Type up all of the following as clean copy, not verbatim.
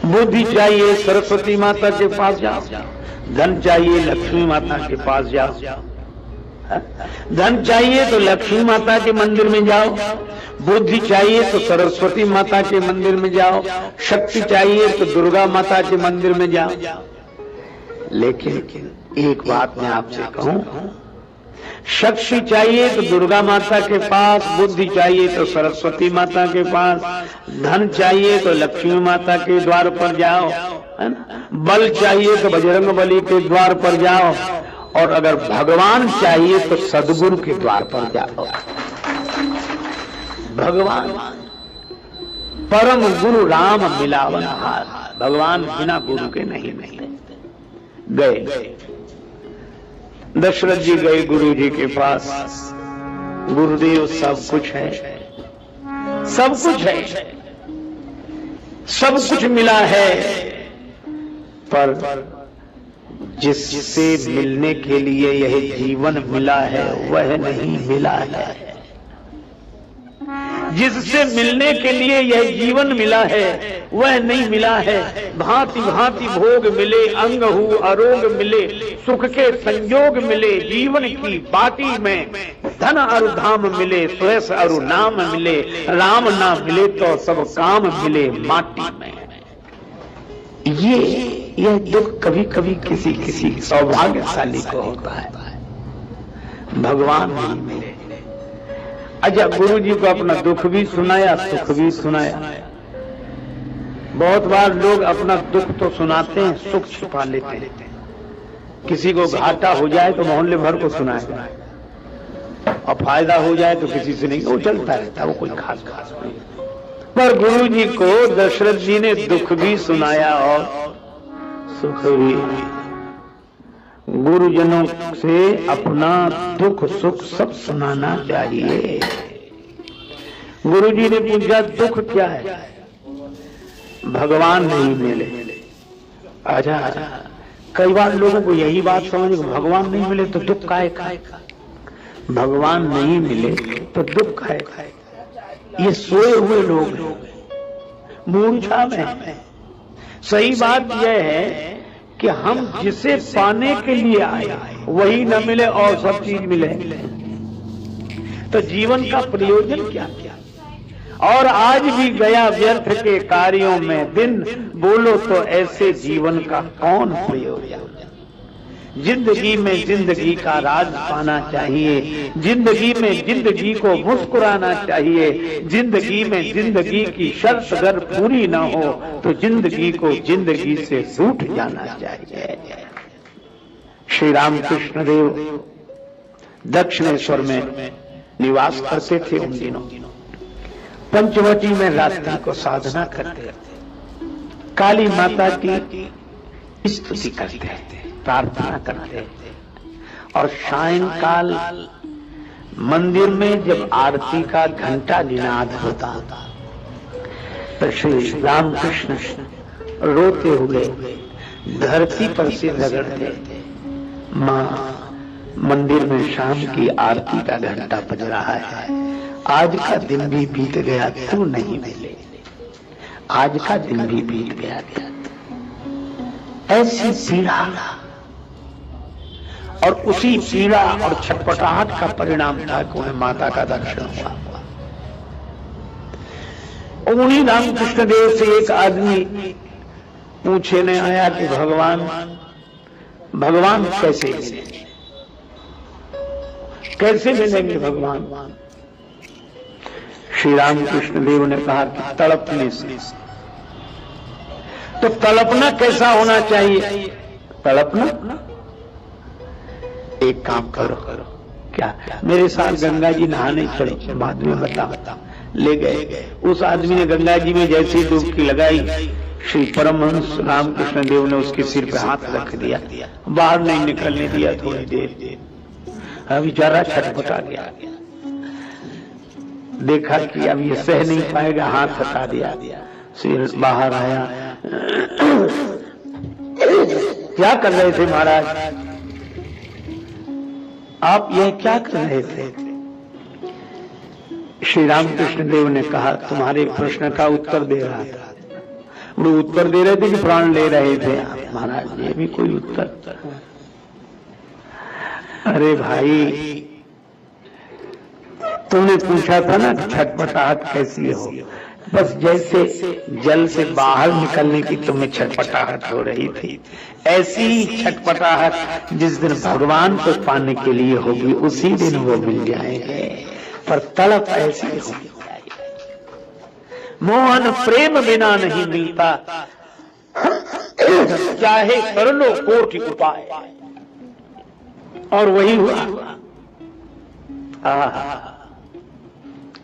बुद्धि चाहिए सरस्वती माता के पास जाओ, धन चाहिए लक्ष्मी माता के पास जाओ। धन चाहिए तो लक्ष्मी माता के मंदिर में जाओ, बुद्धि चाहिए तो सरस्वती माता के मंदिर में जाओ, शक्ति चाहिए तो दुर्गा माता के मंदिर में जाओ। लेकिन एक बात मैं आपसे कहूं, शक्ति चाहिए तो दुर्गा माता के पास, बुद्धि चाहिए तो सरस्वती माता के पास, धन चाहिए तो लक्ष्मी माता के द्वार पर जाओ, है ना? बल चाहिए तो बजरंग बली के द्वार पर जाओ, और अगर भगवान चाहिए तो सदगुरु के द्वार पर जाओ। भगवान परम गुरु राम मिलावन हार, भगवान बिना गुरु के नहीं मिलते। गए दशरथ जी गए गुरु जी के पास, गुरुदेव सब कुछ है, सब कुछ है, सब कुछ मिला है, पर जिससे मिलने के लिए यह जीवन मिला है वह नहीं मिला है। जिससे मिलने के लिए यह जीवन मिला है वह नहीं मिला है। भांति भांति भोग मिले, अंग हु अरोग मिले, सुख के संयोग मिले, जीवन की बाटी में धन अरु धाम मिले, सुयस अरु नाम मिले, राम ना मिले तो सब काम मिले माटी में। यह दुख कभी कभी किसी किसी सौभाग्यशाली को होता है, भगवान नहीं मिले। अच्छा, गुरु जी को अपना दुख भी सुनाया, सुख भी सुनाया। बहुत बार लोग अपना दुख तो सुनाते हैं, सुख छुपा लेते हैं। किसी को घाटा हो जाए तो मोहल्ले भर को सुनाएगा, और फायदा हो जाए तो किसी से नहीं, वो चलता रहता है, वो कोई खास नहीं। पर गुरु जी को दशरथ जी ने दुख भी सुनाया और सुख भी। गुरुजनों से अपना दुख सुख सब सुनाना चाहिए। गुरु जी ने पूछा दुख क्या है? भगवान नहीं मिले। अच्छा, कई बार लोगों को यही बात समझ, भगवान नहीं मिले तो दुख काहे खाए, भगवान नहीं मिले तो दुख खाए। ये सोए हुए लोग मूर्छा में। सही बात यह है कि हम जिसे पाने के लिए आए वही न मिले और सब चीज मिले तो जीवन का प्रयोजन क्या? और आज भी गया व्यर्थ के कार्यों में दिन, बोलो तो ऐसे जीवन का कौन प्रयोजन? जिंदगी में जिंदगी का राज पाना चाहिए, जिंदगी में जिंदगी को मुस्कुराना चाहिए, जिंदगी में जिंदगी की शर्त अगर पूरी ना हो तो जिंदगी को जिंदगी से रूठ जाना चाहिए। श्री रामकृष्ण देव दक्षिणेश्वर में निवास करते थे। उन दिनों पंचवटी में रात्रि को साधना करते, काली माता की स्तुति करते, प्रार्थना करते, और सायंकाल मंदिर में जब आरती का घंटा निनाद होता तो श्री रामकृष्ण रोते हुए धरती पर से रगड़ते, माँ मंदिर में शाम की आरती का घंटा बज रहा है, आज का दिन भी बीत गया, तू नहीं मिले, आज का दिन भी बीत गया। ऐसी पीड़ा, और उसी पीड़ा और छटपटाहट का परिणाम था कि उन्हें माता का दर्शन हुआ। उन्हीं रामकृष्ण देव से एक आदमी पूछने आया कि भगवान कैसे मिले, कैसे मिलेंगे भगवान? श्री रामकृष्ण देव ने कहा कि तड़पने से। तो तड़पना कैसा होना चाहिए? तड़पना, एक काम करो, क्या मेरे साथ गंगा जी नहाने चलो, बाद में बता। ले गए। उस आदमी ने गंगा जी में जैसी डुबकी लगाई, श्री परमहंस रामकृष्ण देव ने उसके सिर पे हाथ रख दिया, बाहर नहीं निकलने दिया। थोड़ी देर बेचारा छटपटा गया, देखा कि अब ये सह नहीं पाएगा, हाथ हटा दिया, सिर बाहर आया। क्या कर रहे थे महाराज? आप यह क्या कर रहे थे? श्री रामकृष्ण देव ने कहा, तुम्हारे प्रश्न का उत्तर दे रहा था। वो उत्तर दे रहे थे कि प्राण ले रहे थे महाराज, ये भी कोई उत्तर? अरे भाई, तुमने पूछा था ना छटपटाहट कैसी हो, बस जैसे जल से बाहर निकलने की तुम्हें छटपटाहट हो रही थी, ऐसी छटपटाहट जिस दिन भगवान को पाने के लिए होगी उसी दिन वो मिल जाएंगे, पर तड़प ऐसी होगी। मोहन प्रेम बिना नहीं मिलता, चाहे कर लो कोटि उपाय। और वही हुआ।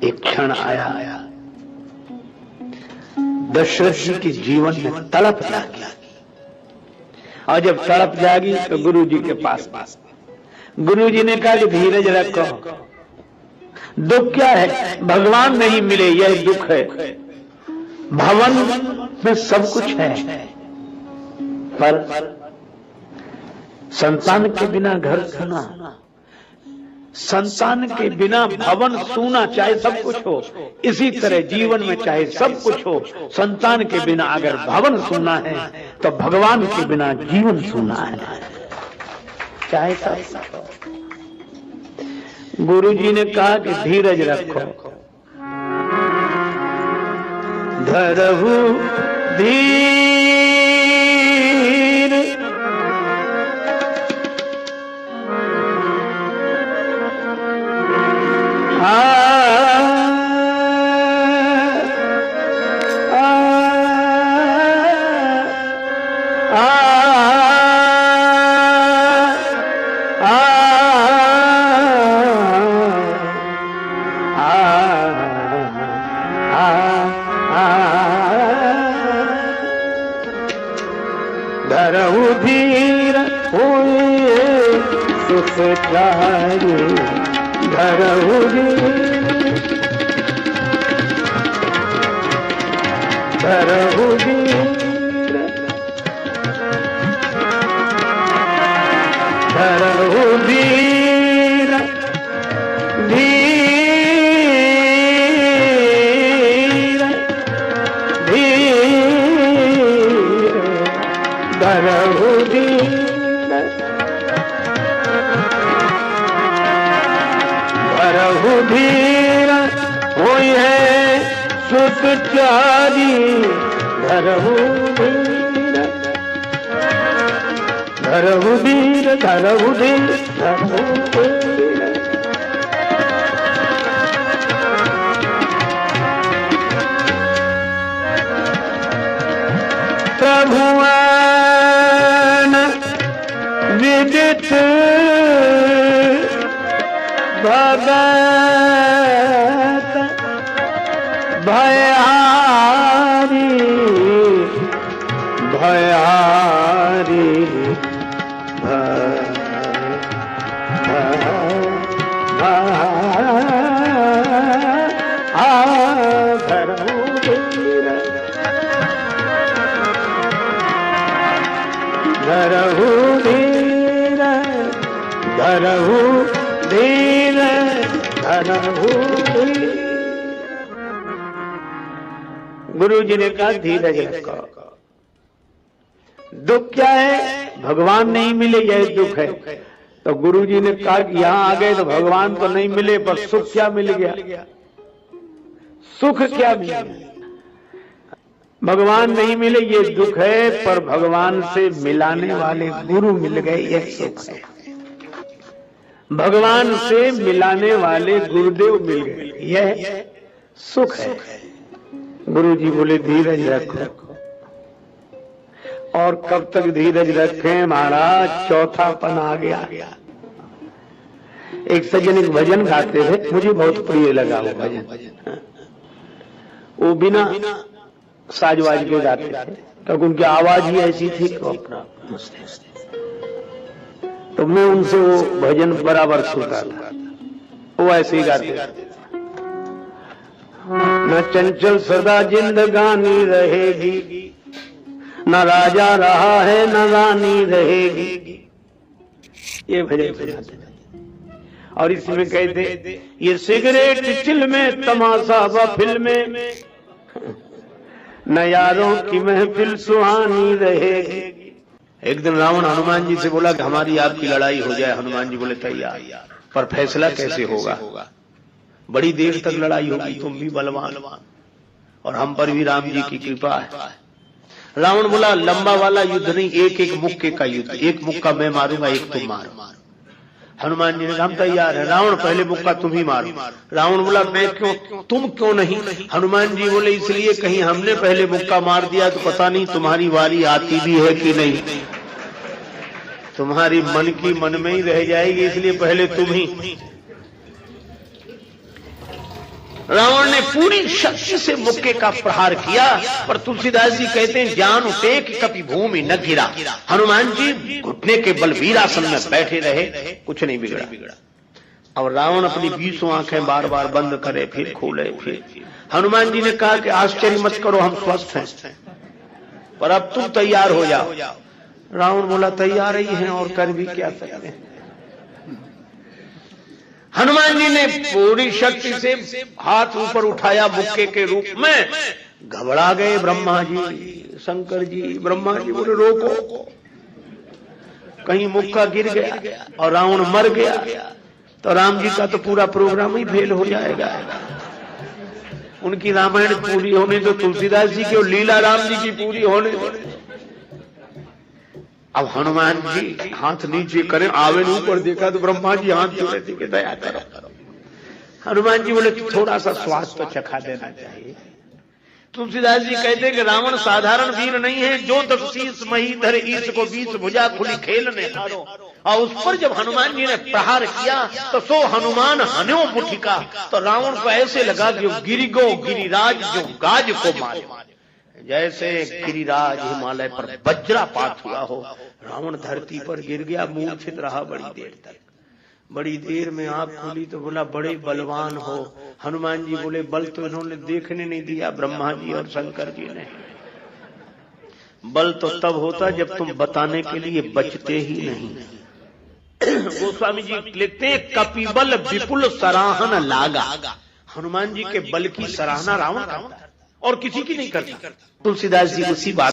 एक क्षण आया, दशरथ जी के जीवन में तड़प जागी, और जब तड़प जागी तो गुरु जी के पास गुरु जी ने कहा कि धीरज रखो, दुख क्या है? भगवान नहीं मिले यह दुख है। भवन में सब कुछ है, पर संतान के बिना घर सूना, संतान के बिना भवन सूना, चाहे सब कुछ हो। इसी तरह जीवन में चाहे सब कुछ हो, संतान के बिना अगर भवन सूना है तो भगवान के बिना जीवन सूना है, चाहे सब हो। गुरु जी ने कहा कि धीरज रखो, धरहु धीर, धरहु धीर होए सुख चारे, धरहु धीर, धरहु धीर, धरहु धीर, धीर धीर, धरहु धीर, धरहु धीर होई है सुख चारी, धरहु धीर, धरहु धीर, धरहु धीर, धरहु धीर। प्रभुआन विदित भगत भयहारी, भयहारी, धरहु धीर, धरहु धीर, धरहु धीर, धरहु धीर। गुरु जी ने कहा धीरज रखो, दुख क्या है? भगवान नहीं मिले यह दुख है। तो गुरु जी ने कहा कि यहां आ गए तो भगवान तो नहीं मिले, पर सुख क्या मिल गया? सुख क्या मिला? भगवान नहीं मिले ये दुख है, पर भगवान से मिलाने वाले गुरु मिल गए यह सुख है। भगवान से मिलाने वाले गुरुदेव मिल गए यह सुख है। गुरु जी बोले धीरज रखो। और कब तक धीरज रखें महाराज? चौथापन आ गया। एक सज्जन एक भजन गाते थे, मुझे बहुत प्रिय लगा वो भजन। वो बिना साजवाज के गाते थे, तो उनकी आवाज ही ऐसी थी कि अपना तो मैं उनसे वो भजन बराबर सुनता था। वो ऐसे ही गाते थे, न चंचल सदा जिंदगानी रहेगी, न राजा रहा है न रानी रहेगी। ये भजन सुनाते थे। और इसमें कहते ये सिगरेट चिल में तमाशा व फिल्म में, न यारों की महफिल सुहानी रहेगी। एक दिन रावण हनुमान जी से बोला कि हमारी आपकी लड़ाई हो जाए। हनुमान जी बोले तैयार, पर फैसला कैसे होगा? बड़ी देर तक लड़ाई होगी, तुम भी बलवान और हम पर भी राम जी की कृपा है। रावण बोला लंबा वाला युद्ध नहीं, एक एक मुक्के का युद्ध, एक मुक्का मैं मारूंगा, एक तुम मारो। हनुमान जी ने कहा हम तैयार है। रावण पहले मुक्का तुम ही मारो। रावण बोला मैं क्यों, तुम क्यों नहीं? हनुमान जी बोले इसलिए कहीं हमने पहले मुक्का मार दिया तो पता नहीं तुम्हारी वारी आती भी है कि नहीं, तुम्हारी मन की मन में ही रह जाएगी, इसलिए पहले तुम ही। रावण ने पूरी शक्ति से मुक्के का प्रहार किया, पर तुलसीदास जी कहते हैं जान टेक कभी भूमि न गिरा। हनुमान जी घुटने के बल वीरासन में बैठे रहे, कुछ नहीं बिगड़ा। और रावण अपनी 20 आंखें बार बार बंद करे फिर खोले फिर। हनुमान जी ने कहा कि आश्चर्य मत करो, हम स्वस्थ हैं, पर अब तुम तैयार हो जाओ। रावण बोला तैयार ही हैं और कर भी क्या सकते हैं। हनुमान जी ने पूरी शक्ति से हाथ ऊपर उठाया मुक्के के रूप में। घबरा गए ब्रह्मा जी, शंकर जी। ब्रह्मा जी बोले रोको, कहीं मुक्का गिर गया और रावण मर गया तो राम जी का तो पूरा प्रोग्राम ही फेल हो जाएगा। उनकी रामायण पूरी होने तो तुलसीदास जी की और लीला राम जी की पूरी होने। अब हनुमान जी हाथ नीचे करें, आवे ऊपर देखा तो ब्रह्मा जी हाथ जोड़े थे कि दया करो। हनुमान जी बोले थोड़ा सा स्वाद तो चखा देना चाहिए। तुलसीदास जी कहते हैं कि रावण साधारण वीर नहीं है, जो तक शीस मही धर ईश को 20 भुजा खुली खेलने हारो। और उस पर जब हनुमान जी ने प्रहार किया तो सो हनुमान हन्यो मुठिका, तो रावण को ऐसे लगा कि गिरिगो गिरिराज जो गाज को मारे, जैसे गिरिराज हिमालय पर वज्रपात हुआ हो। रावण धरती पर गिर गया, मूर्छित रहा बड़ी देर तक। बड़ी देर में आंख खुली तो बोला बड़े बलवान हो। हनुमान जी बोले बल तो इन्होंने देखने नहीं दिया, ब्रह्मा जी और शंकर जी ने। बल तो तब होता जब तुम बताने के लिए बचते ही नहीं। गोस्वामी जी लिखते हैं कपिबल विपुल सराहन लागा। हनुमान जी के बल की सराहना रावण करता और किसी की नहीं करता। तुलसीदास जी उसी बात